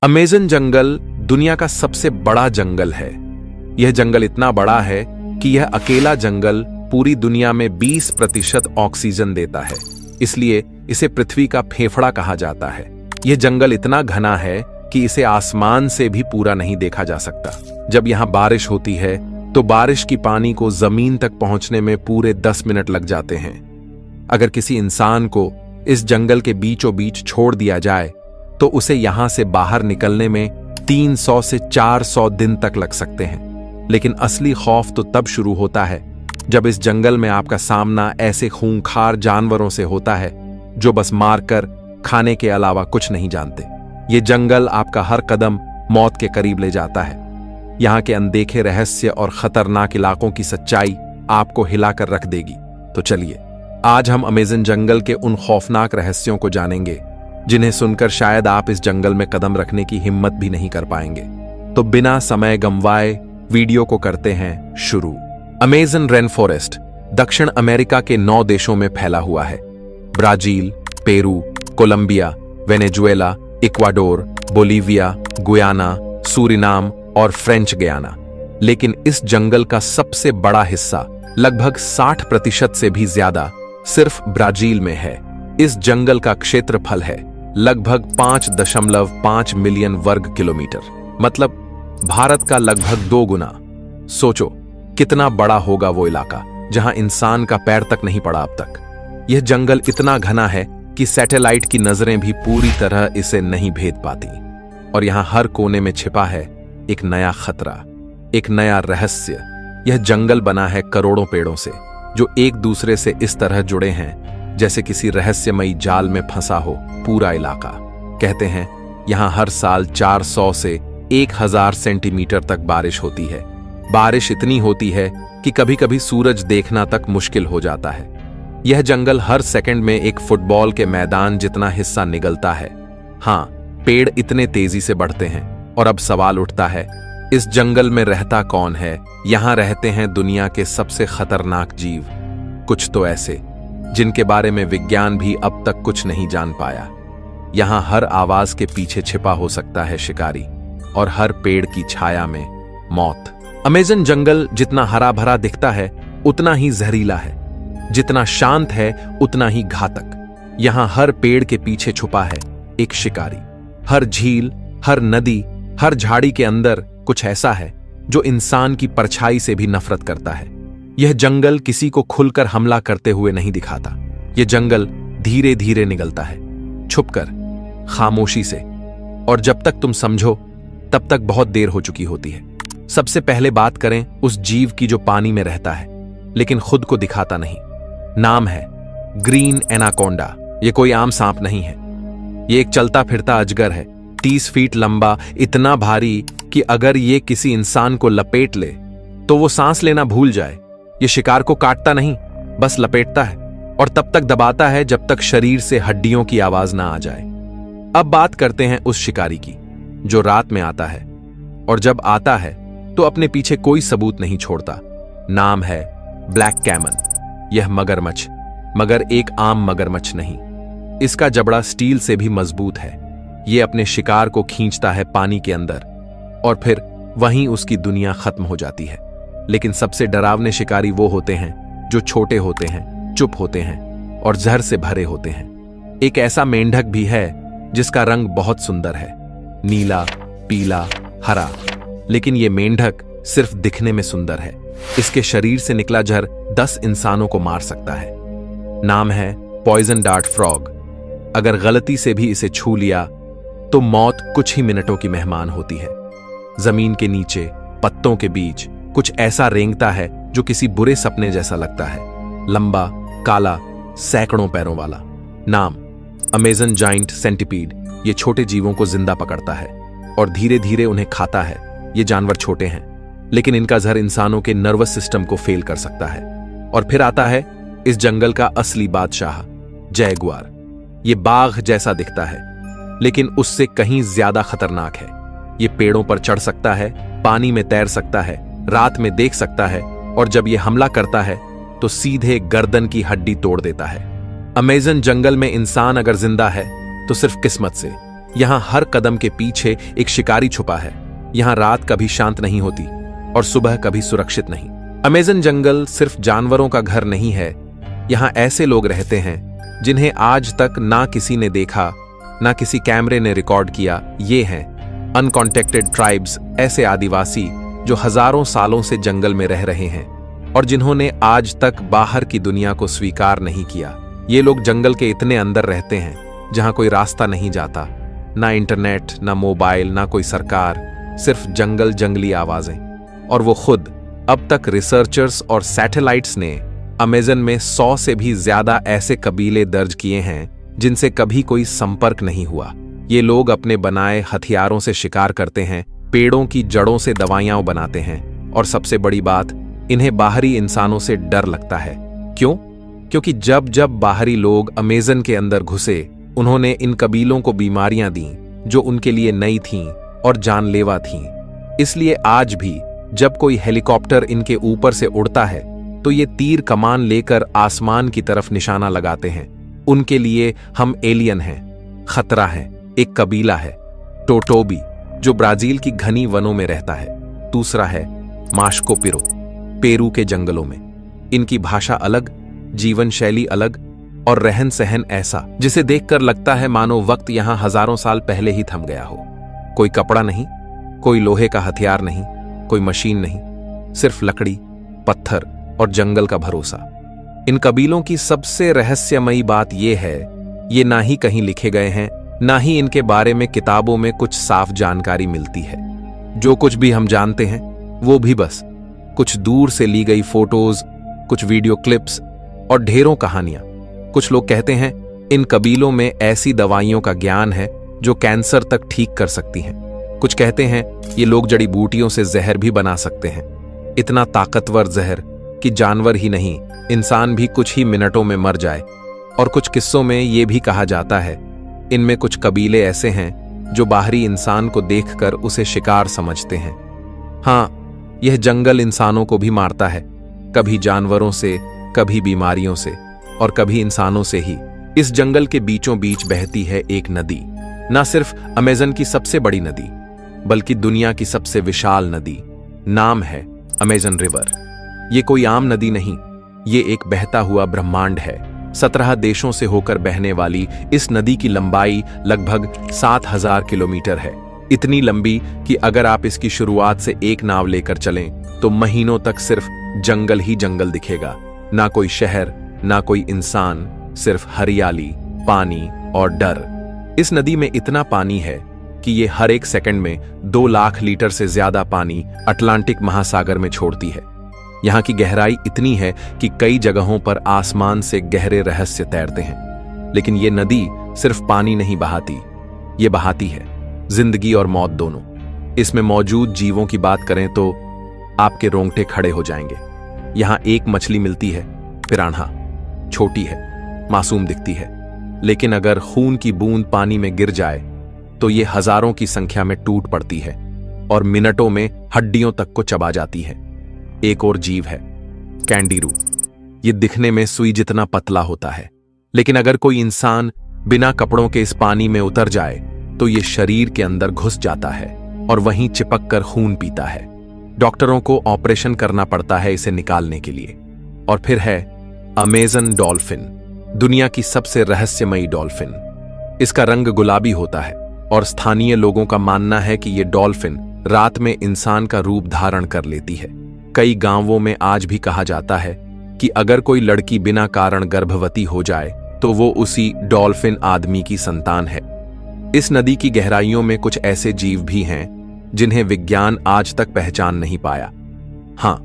Amazon जंगल दुनिया का सबसे बड़ा जंगल है। यह जंगल इतना बड़ा है कि यह अकेला जंगल पूरी दुनिया में 20% ऑक्सीजन देता है, इसलिए इसे पृथ्वी का फेफड़ा कहा जाता है। यह जंगल इतना घना है कि इसे आसमान से भी पूरा नहीं देखा जा सकता। जब यहां बारिश होती है तो बारिश की पानी को जमीन तक पहुंचने में पूरे 10 मिनट लग जाते हैं। अगर किसी इंसान को इस जंगल के बीचों बीच छोड़ दिया जाए तो उसे यहां से बाहर निकलने में 300 से 400 दिन तक लग सकते हैं। लेकिन असली खौफ तो तब शुरू होता है जब इस जंगल में आपका सामना ऐसे खूंखार जानवरों से होता है जो बस मारकर खाने के अलावा कुछ नहीं जानते। ये जंगल आपका हर कदम मौत के करीब ले जाता है। यहां के अनदेखे रहस्य और खतरनाक इलाकों की सच्चाई आपको हिलाकर रख देगी। तो चलिए, आज हम अमेज़न जंगल के उन खौफनाक रहस्यों को जानेंगे जिन्हें सुनकर शायद आप इस जंगल में कदम रखने की हिम्मत भी नहीं कर पाएंगे। तो बिना समय गंवाए वीडियो को करते हैं शुरू। अमेज़न रेन फॉरेस्ट दक्षिण अमेरिका के 9 देशों में फैला हुआ है। Brazil, Peru, Colombia, Venezuela, Ecuador, Bolivia, Guyana, Suriname और फ्रेंच गयाना। लेकिन इस जंगल का सबसे बड़ा हिस्सा, लगभग 60% से भी ज्यादा, सिर्फ ब्राजील में है। इस जंगल का क्षेत्रफल है लगभग 5.5 मिलियन वर्ग किलोमीटर, मतलब भारत का लगभग 2 गुना। सोचो कितना बड़ा होगा वो इलाका जहां इंसान का पैर तक नहीं पड़ा अब तक। यह जंगल इतना घना है कि सैटेलाइट की नजरें भी पूरी तरह इसे नहीं भेद पाती। और यहां हर कोने में छिपा है एक नया खतरा, एक नया रहस्य। यह जंगल बना है करोड़ों पेड़ों से जो एक दूसरे से इस तरह जुड़े हैं जैसे किसी रहस्यमयी जाल में फंसा हो पूरा इलाका। कहते हैं यहां हर साल 400 से 1000 सेंटीमीटर तक बारिश होती है। बारिश इतनी होती है कि कभी कभी सूरज देखना तक मुश्किल हो जाता है। यह जंगल हर सेकंड में एक फुटबॉल के मैदान जितना हिस्सा निगलता है। हां, पेड़ इतने तेजी से बढ़ते हैं। और अब सवाल उठता है, इस जंगल में रहता कौन है? यहां रहते हैं दुनिया के सबसे खतरनाक जीव, कुछ तो ऐसे जिनके बारे में विज्ञान भी अब तक कुछ नहीं जान पाया। यहां हर आवाज के पीछे छिपा हो सकता है शिकारी, और हर पेड़ की छाया में मौत। अमेज़न जंगल जितना हरा भरा दिखता है उतना ही जहरीला है, जितना शांत है उतना ही घातक। यहां हर पेड़ के पीछे छुपा है एक शिकारी। हर झील, हर नदी, हर झाड़ी के अंदर कुछ ऐसा है जो इंसान की परछाई से भी नफरत करता है। यह जंगल किसी को खुलकर हमला करते हुए नहीं दिखाता। यह जंगल धीरे धीरे निगलता है, छुपकर, खामोशी से। और जब तक तुम समझो तब तक बहुत देर हो चुकी होती है। सबसे पहले बात करें उस जीव की जो पानी में रहता है लेकिन खुद को दिखाता नहीं। नाम है ग्रीन एनाकोंडा। यह कोई आम सांप नहीं है, यह एक चलता फिरता अजगर है। 30 फीट लंबा, इतना भारी कि अगर यह किसी इंसान को लपेट ले तो वो सांस लेना भूल जाए। यह शिकार को काटता नहीं, बस लपेटता है और तब तक दबाता है जब तक शरीर से हड्डियों की आवाज ना आ जाए। अब बात करते हैं उस शिकारी की जो रात में आता है, और जब आता है तो अपने पीछे कोई सबूत नहीं छोड़ता। नाम है ब्लैक कैमन। यह मगरमच्छ, मगर एक आम मगरमच्छ नहीं। इसका जबड़ा स्टील से भी मजबूत है। यह अपने शिकार को खींचता है पानी के अंदर और फिर वहीं उसकी दुनिया खत्म हो जाती है। लेकिन सबसे डरावने शिकारी वो होते हैं जो छोटे होते हैं, चुप होते हैं और जहर से भरे होते हैं। एक ऐसा मेंढक भी है जिसका रंग बहुत सुंदर है, नीला, पीला, हरा। लेकिन ये मेंढक सिर्फ दिखने में सुंदर है। इसके शरीर से निकला जहर 10 इंसानों को मार सकता है। नाम है पॉइजन डार्ट फ्रॉग। अगर गलती से भी इसे छू लिया तो मौत कुछ ही मिनटों की मेहमान होती है। जमीन के नीचे, पत्तों के बीच कुछ ऐसा रेंगता है जो किसी बुरे सपने जैसा लगता है। लंबा, काला, सैकड़ों पैरों वाला। नाम अमेज़न जाइंट सेंटिपीड। ये छोटे जीवों को जिंदा पकड़ता है और धीरे धीरे उन्हें खाता है। ये जानवर छोटे हैं लेकिन इनका जहर इंसानों के नर्वस सिस्टम को फेल कर सकता है। और फिर आता है इस जंगल का असली बादशाह, जैगुआर। ये बाघ जैसा दिखता है लेकिन उससे कहीं ज्यादा खतरनाक है। ये पेड़ों पर चढ़ सकता है, पानी में तैर सकता है, रात में देख सकता है, और जब ये हमला करता है तो सीधे गर्दन की हड्डी तोड़ देता है। अमेज़न जंगल में इंसान अगर जिंदा है तो सिर्फ किस्मत से, यहाँ हर कदम के पीछे एक शिकारी छुपा है। यहाँ रात कभी शांत नहीं होती और सुबह कभी सुरक्षित नहीं। अमेज़न जंगल सिर्फ जानवरों का घर नहीं है। यहाँ ऐसे लोग रहते हैं जिन्हें आज तक ना किसी ने देखा, ना किसी कैमरे ने रिकॉर्ड किया। ये हैं अनकॉन्टेक्टेड ट्राइब्स, ऐसे आदिवासी जो हजारों सालों से जंगल में रह रहे हैं और जिन्होंने आज तक बाहर की दुनिया को स्वीकार नहीं किया। ये लोग जंगल के इतने अंदर रहते हैं जहां कोई रास्ता नहीं जाता, ना इंटरनेट, ना मोबाइल, ना कोई सरकार, सिर्फ जंगल, जंगली आवाजें। और वो खुद अब तक रिसर्चर्स और सैटेलाइट्स ने अमेज़न में 100 से भी ज्यादा ऐसे कबीले दर्ज किए हैं जिनसे कभी कोई संपर्क नहीं हुआ। ये लोग अपने बनाए हथियारों से शिकार करते हैं, पेड़ों की जड़ों से दवाइयां बनाते हैं और सबसे बड़ी बात, इन्हें बाहरी इंसानों से डर लगता है। क्यों? क्योंकि जब जब बाहरी लोग अमेज़न के अंदर घुसे, उन्होंने इन कबीलों को बीमारियां दी जो उनके लिए नई थीं और जानलेवा थीं। इसलिए आज भी जब कोई हेलीकॉप्टर इनके ऊपर से उड़ता है तो ये तीर कमान लेकर आसमान की तरफ निशाना लगाते हैं। उनके लिए हम एलियन हैं, खतरा है। एक कबीला है टोटोबी जो ब्राजील की घनी वनों में रहता है। दूसरा है माश्को पिरो, पेरू के जंगलों में। इनकी भाषा अलग, जीवन शैली अलग और रहन सहन ऐसा जिसे देखकर लगता है मानो वक्त यहां हजारों साल पहले ही थम गया हो। कोई कपड़ा नहीं, कोई लोहे का हथियार नहीं, कोई मशीन नहीं, सिर्फ लकड़ी, पत्थर और जंगल का भरोसा। इन कबीलों की सबसे रहस्यमयी बात यह है, ये ना ही कहीं लिखे गए हैं, ना ही इनके बारे में किताबों में कुछ साफ जानकारी मिलती है। जो कुछ भी हम जानते हैं वो भी बस कुछ दूर से ली गई फोटोज, कुछ वीडियो क्लिप्स और ढेरों कहानियां। कुछ लोग कहते हैं इन कबीलों में ऐसी दवाइयों का ज्ञान है जो कैंसर तक ठीक कर सकती हैं। कुछ कहते हैं ये लोग जड़ी बूटियों से जहर भी बना सकते हैं, इतना ताकतवर जहर कि जानवर ही नहीं, इंसान भी कुछ ही मिनटों में मर जाए। और कुछ किस्सों में यह भी कहा जाता है इनमें कुछ कबीले ऐसे हैं जो बाहरी इंसान को देखकर उसे शिकार समझते हैं। हाँ, यह जंगल इंसानों को भी मारता है, कभी जानवरों से, कभी बीमारियों से और कभी इंसानों से ही। इस जंगल के बीचों बीच बहती है एक नदी, ना सिर्फ अमेज़न की सबसे बड़ी नदी बल्कि दुनिया की सबसे विशाल नदी। नाम है अमेज़न रिवर। ये कोई आम नदी नहीं, ये एक बहता हुआ ब्रह्मांड है। 17 देशों से होकर बहने वाली इस नदी की लंबाई लगभग 7000 किलोमीटर है। इतनी लंबी कि अगर आप इसकी शुरुआत से एक नाव लेकर चलें तो महीनों तक सिर्फ जंगल ही जंगल दिखेगा। ना कोई शहर, ना कोई इंसान, सिर्फ हरियाली, पानी और डर। इस नदी में इतना पानी है कि ये हर एक सेकंड में 2 लाख लीटर से ज्यादा पानी अटलांटिक महासागर में छोड़ती है। यहाँ की गहराई इतनी है कि कई जगहों पर आसमान से गहरे रहस्य तैरते हैं। लेकिन ये नदी सिर्फ पानी नहीं बहाती, ये बहाती है जिंदगी और मौत दोनों। इसमें मौजूद जीवों की बात करें तो आपके रोंगटे खड़े हो जाएंगे। यहाँ एक मछली मिलती है, पिरान्हा। छोटी है, मासूम दिखती है, लेकिन अगर खून की बूंद पानी में गिर जाए तो ये हजारों की संख्या में टूट पड़ती है और मिनटों में हड्डियों तक को चबा जाती है। एक और जीव है कैंडीरू। ये दिखने में सुई जितना पतला होता है, लेकिन अगर कोई इंसान बिना कपड़ों के इस पानी में उतर जाए तो ये शरीर के अंदर घुस जाता है और वहीं चिपक कर खून पीता है। डॉक्टरों को ऑपरेशन करना पड़ता है इसे निकालने के लिए। और फिर है अमेज़न डॉल्फिन, दुनिया की सबसे रहस्यमयी डॉल्फिन। इसका रंग गुलाबी होता है और स्थानीय लोगों का मानना है कि यह डॉल्फिन रात में इंसान का रूप धारण कर लेती है। कई गांवों में आज भी कहा जाता है कि अगर कोई लड़की बिना कारण गर्भवती हो जाए तो वो उसी डॉल्फिन आदमी की संतान है। इस नदी की गहराइयों में कुछ ऐसे जीव भी हैं जिन्हें विज्ञान आज तक पहचान नहीं पाया। हां,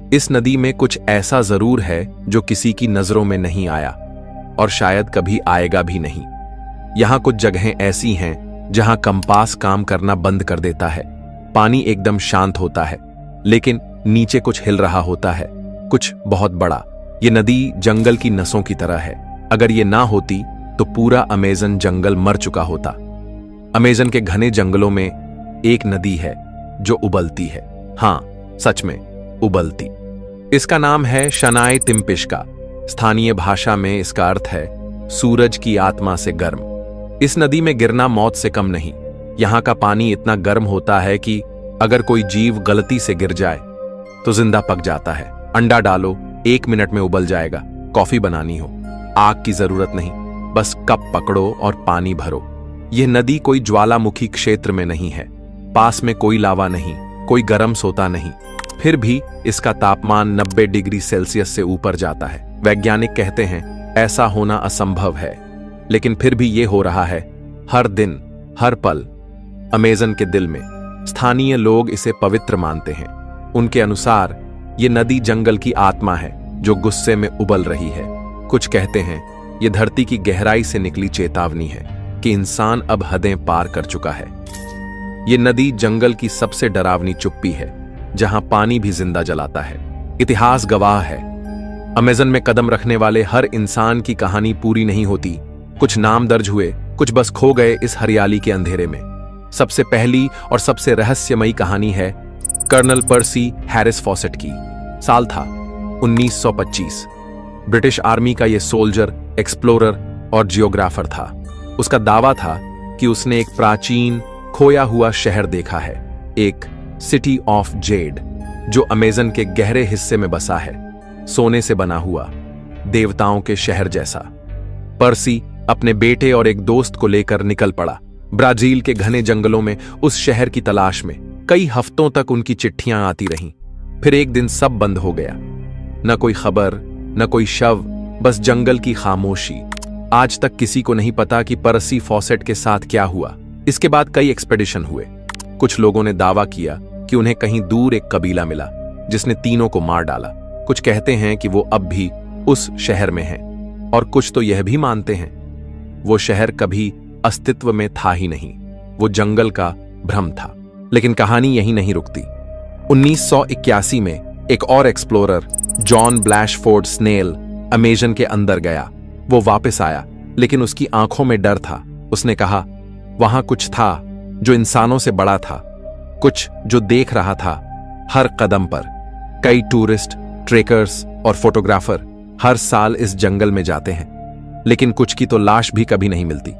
इस नदी में कुछ ऐसा जरूर है जो किसी की नजरों में नहीं आया और शायद कभी आएगा भी नहीं। यहां कुछ जगहें ऐसी हैं जहां कंपास काम करना बंद कर देता है। पानी एकदम शांत होता है, लेकिन नीचे कुछ हिल रहा होता है, कुछ बहुत बड़ा। ये नदी जंगल की नसों की तरह है। अगर ये ना होती तो पूरा अमेज़न जंगल मर चुका होता। अमेज़न के घने जंगलों में एक नदी है जो उबलती है। हां, सच में उबलती। इसका नाम है शनाय तिम्पिश्का। स्थानीय भाषा में इसका अर्थ है सूरज की आत्मा से गर्म। इस नदी में गिरना मौत से कम नहीं। यहाँ का पानी इतना गर्म होता है कि अगर कोई जीव गलती से गिर जाए तो जिंदा पक जाता है। अंडा डालो, 1 मिनट में उबल जाएगा। कॉफी बनानी हो, आग की जरूरत नहीं, बस कप पकड़ो और पानी भरो। यह नदी कोई ज्वालामुखी क्षेत्र में नहीं है, पास में कोई लावा नहीं, कोई गर्म सोता नहीं, फिर भी इसका तापमान 90 डिग्री सेल्सियस से ऊपर जाता है। वैज्ञानिक कहते हैं ऐसा होना असंभव है, लेकिन फिर भी यह हो रहा है हर दिन, हर पल। अमेज़न के दिल में स्थानीय लोग इसे पवित्र मानते हैं। उनके अनुसार ये नदी जंगल की आत्मा है जो गुस्से में उबल रही है। कुछ कहते हैं ये धरती की गहराई से निकली चेतावनी है कि इंसान अब हदें पार कर चुका है। ये नदी जंगल की सबसे डरावनी चुप्पी है, जहां पानी भी जिंदा जलाता है। इतिहास गवाह है, अमेज़न में कदम रखने वाले हर इंसान की कहानी पूरी नहीं होती। कुछ नाम दर्ज हुए, कुछ बस खो गए इस हरियाली के अंधेरे में। सबसे पहली और सबसे रहस्यमयी कहानी है कर्नल पर्सी हैरिस फॉसेट की। साल था 1925। ब्रिटिश आर्मी का यह सोल्जर, एक्सप्लोरर और जियोग्राफर था। उसका दावा था कि उसने एक प्राचीन खोया हुआ शहर देखा है, एक सिटी ऑफ जेड जो अमेज़न के गहरे हिस्से में बसा है, सोने से बना हुआ, देवताओं के शहर जैसा। पर्सी अपने बेटे और एक दोस्त को लेकर निकल पड़ा। ब्राजील के घने जंगलों में उस शहर की तलाश में कई हफ्तों तक उनकी चिट्ठियां आती रहीं। फिर एक दिन सब बंद हो गया, न कोई खबर, न कोई शव, बस जंगल की खामोशी। आज तक किसी को नहीं पता कि पर्सी फॉसेट के साथ क्या हुआ। इसके बाद कई एक्सपेडिशन हुए। कुछ लोगों ने दावा किया कि उन्हें कहीं दूर एक कबीला मिला जिसने तीनों को मार डाला। कुछ कहते हैं कि वो अब भी उस शहर में हैं, और कुछ तो यह भी मानते हैं वो शहर कभी अस्तित्व में था ही नहीं, वो जंगल का भ्रम था। लेकिन कहानी यहीं नहीं रुकती। 1981 में एक और एक्सप्लोरर, जॉन ब्लैशफोर्ड स्नेल, अमेज़न के अंदर गया। वो वापस आया, लेकिन उसकी आंखों में डर था। उसने कहा वहां कुछ था जो इंसानों से बड़ा था, कुछ जो देख रहा था हर कदम पर। कई टूरिस्ट, ट्रेकर्स और फोटोग्राफर हर साल इस जंगल में जाते हैं, लेकिन कुछ की तो लाश भी कभी नहीं मिलती।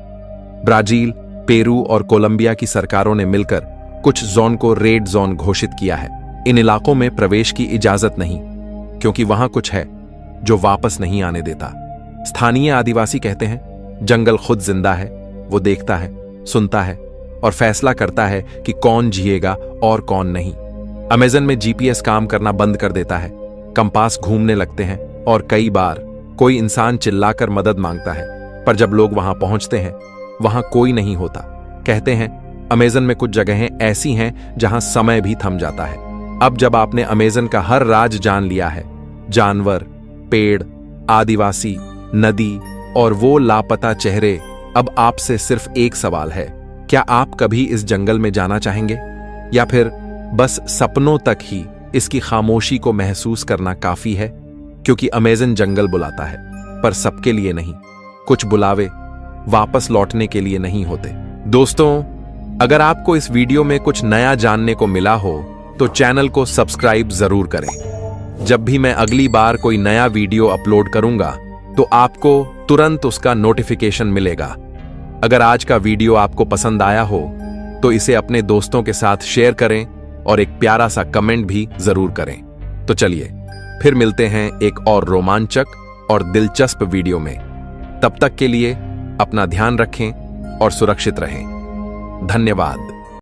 ब्राजील, पेरू और कोलंबिया की सरकारों ने मिलकर कुछ जोन को रेड जोन घोषित किया है। इन इलाकों में प्रवेश की इजाजत नहीं, क्योंकि वहां कुछ है जो वापस नहीं आने देता। स्थानीय आदिवासी कहते हैं जंगल खुद जिंदा है, वो देखता है, सुनता है और फैसला करता है कि कौन जिएगा और कौन नहीं। अमेज़न में जीपीएस काम करना बंद कर देता है, कंपास घूमने लगते हैं और कई बार कोई इंसान चिल्लाकर मदद मांगता है, पर जब लोग वहां पहुंचते हैं वहां कोई नहीं होता। कहते हैं अमेज़न में कुछ जगहें ऐसी हैं जहां समय भी थम जाता है। अब जब आपने अमेज़न का हर राज जान लिया है, जानवर, पेड़, आदिवासी, नदी और वो लापता चेहरे, अब आपसे सिर्फ एक सवाल है, क्या आप कभी इस जंगल में जाना चाहेंगे, या फिर बस सपनों तक ही इसकी खामोशी को महसूस करना काफी है? क्योंकि अमेज़न जंगल बुलाता है, पर सबके लिए नहीं। कुछ बुलावे वापस लौटने के लिए नहीं होते। दोस्तों, अगर आपको इस वीडियो में कुछ नया जानने को मिला हो तो चैनल को सब्सक्राइब जरूर करें। जब भी मैं अगली बार कोई नया वीडियो अपलोड करूंगा तो आपको तुरंत उसका नोटिफिकेशन मिलेगा। अगर आज का वीडियो आपको पसंद आया हो तो इसे अपने दोस्तों के साथ शेयर करें और एक प्यारा सा कमेंट भी जरूर करें। तो चलिए फिर मिलते हैं एक और रोमांचक और दिलचस्प वीडियो में। तब तक के लिए अपना ध्यान रखें और सुरक्षित रहें। धन्यवाद।